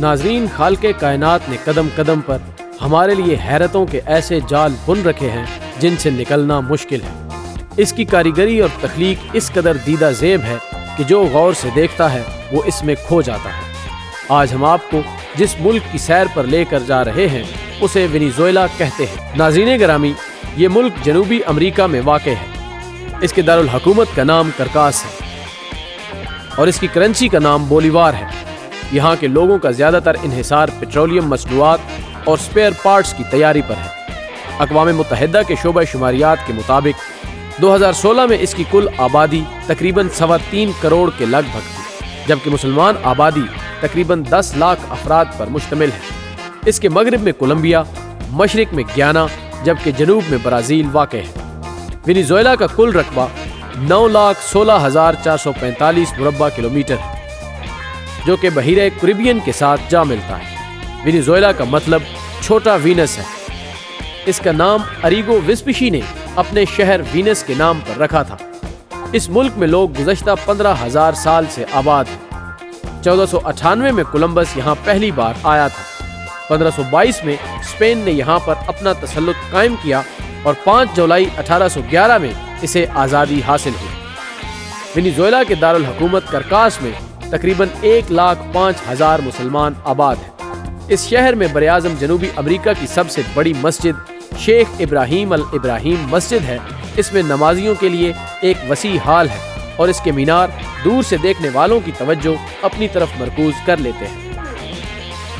ناظرین، خالق کائنات نے قدم قدم پر ہمارے لیے حیرتوں کے ایسے جال بن رکھے ہیں جن سے نکلنا مشکل ہے۔ اس کی کاریگری اور تخلیق اس قدر دیدہ زیب ہے کہ جو غور سے دیکھتا ہے وہ اس میں کھو جاتا ہے۔ آج ہم آپ کو جس ملک کی سیر پر لے کر جا رہے ہیں اسے ونیزویلا کہتے ہیں۔ ناظرین گرامی، یہ ملک جنوبی امریکہ میں واقع ہے۔ اس کے دارالحکومت کا نام کرکاس ہے اور اس کی کرنسی کا نام بولیوار ہے۔ یہاں کے لوگوں کا زیادہ تر انحصار پیٹرولیم مصنوعات اور سپیئر پارٹس کی تیاری پر ہے۔ اقوام متحدہ کے شعبہ شماریات کے مطابق 2016 میں اس کی کل آبادی تقریباً 3.25 کروڑ کے لگ بھگ تھی، جبکہ مسلمان آبادی تقریباً 10 لاکھ افراد پر مشتمل ہے۔ اس کے مغرب میں کولمبیا، مشرق میں گیانا، جبکہ جنوب میں برازیل واقع ہے۔ ونیزویلا کا کل رقبہ 9,16,445 مربع کلومیٹر ہے، جو کہ بحیرہ کریبین کے ساتھ جا ملتا ہے۔ ونیزویلا کا مطلب چھوٹا وینس ہے۔ اس کا نام اریگو ویسپوسی نے اپنے شہر وینس کے نام پر رکھا تھا۔ اس ملک میں لوگ گزشتہ 15,000 سال سے آباد ہیں۔ 1498 میں کولمبس یہاں پہلی بار آیا تھا۔ 1522 میں اسپین نے یہاں پر اپنا تسلط قائم کیا اور 5 جولائی 1811 میں اسے آزادی حاصل ہوئی۔ ونیزویلا کے دارالحکومت کرکاس میں تقریباً 1,05,000 مسلمان آباد ہیں۔ اس شہر میں براعظم جنوبی امریکہ کی سب سے بڑی مسجد شیخ ابراہیم الابراہیم مسجد ہے۔ اس میں نمازیوں کے لیے ایک وسیع ہال ہے اور اس کے مینار دور سے دیکھنے والوں کی توجہ اپنی طرف مرکوز کر لیتے ہیں۔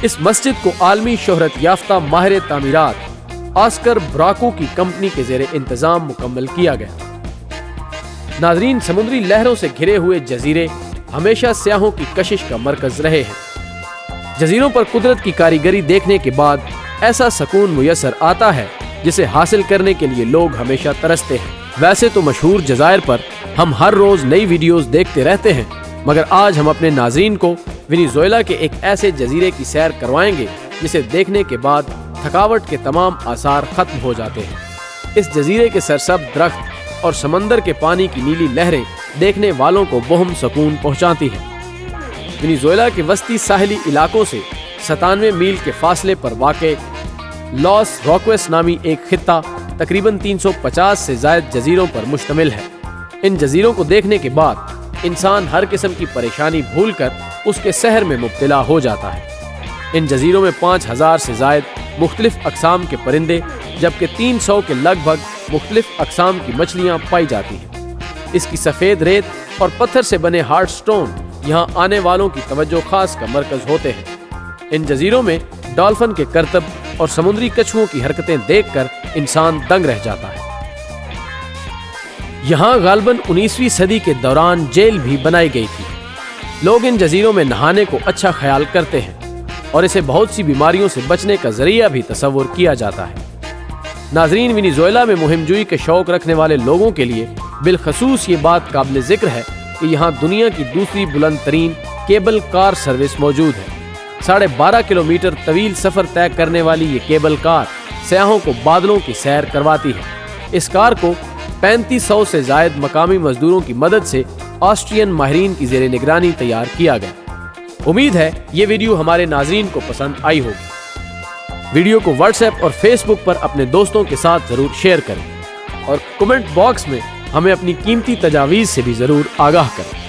اس مسجد کو عالمی شہرت یافتہ ماہر تعمیرات آسکر براکو کی کمپنی کے زیر انتظام مکمل کیا گیا۔ ناظرین، سمندری لہروں سے گھرے ہوئے جزیرے ہمیشہ سیاحوں کی کشش کا مرکز رہے ہیں۔ جزیروں پر قدرت کی کاریگری دیکھنے کے بعد ایسا سکون میسر آتا ہے جسے حاصل کرنے کے لیے لوگ ہمیشہ ترستے ہیں۔ ویسے تو مشہور جزائر پر ہم ہر روز نئی ویڈیوز دیکھتے رہتے ہیں، مگر آج ہم اپنے ناظرین کو ونیزویلا کے ایک ایسے جزیرے کی سیر کروائیں گے جسے دیکھنے کے بعد تھکاوٹ کے تمام آثار ختم ہو جاتے ہیں۔ اس جزیرے کے سرسبز درخت اور سمندر کے پانی کی نیلی لہریں دیکھنے والوں کو بہم سکون پہنچاتی ہیں۔ ونیزویلا کے وسطی ساحلی علاقوں سے 97 میل کے فاصلے پر واقع لاس راکویس نامی ایک خطہ تقریباً 350 سے زائد جزیروں پر مشتمل ہے۔ ان جزیروں کو دیکھنے کے بعد انسان ہر قسم کی پریشانی بھول کر اس کے سحر میں مبتلا ہو جاتا ہے۔ ان جزیروں میں 5,000 سے زائد مختلف اقسام کے پرندے جبکہ 300 کے لگ بھگ مختلف اقسام کی مچھلیاں پائی جاتی ہیں۔ اس کی سفید ریت اور پتھر سے بنے ہارڈ سٹون یہاں آنے والوں کی توجہ خاص کا مرکز ہوتے ہیں۔ ان جزیروں میں ڈالفن کے کرتب اور سمندری کچھوؤں کی حرکتیں دیکھ کر انسان دنگ رہ جاتا ہے۔ یہاں غالباً 19ویں صدی کے دوران جیل بھی بنائی گئی تھی۔ لوگ ان جزیروں میں نہانے کو اچھا خیال کرتے ہیں اور اسے بہت سی بیماریوں سے بچنے کا ذریعہ بھی تصور کیا جاتا ہے۔ ناظرین، ونیزویلا میں مہم جوئی کے شوق رکھنے والے لوگوں کے لیے بالخصوص یہ بات قابل ذکر ہے کہ یہاں دنیا کی دوسری بلند ترین کیبل کار سروس موجود ہے۔ 12.5 کلومیٹر طویل سفر طے کرنے والی یہ کیبل کار سیاحوں کو بادلوں کی سیر کرواتی ہے۔ اس کار کو 3500 سے زائد مقامی مزدوروں کی مدد سے آسٹرین ماہرین کی زیر نگرانی تیار کیا گیا۔ امید ہے یہ ویڈیو ہمارے ناظرین کو پسند آئی ہوگی۔ ویڈیو کو واٹس ایپ اور فیس بک پر اپنے دوستوں کے ساتھ ضرور شیئر کریں اور کمنٹ باکس میں ہمیں اپنی قیمتی تجاویز سے بھی ضرور آگاہ کریں۔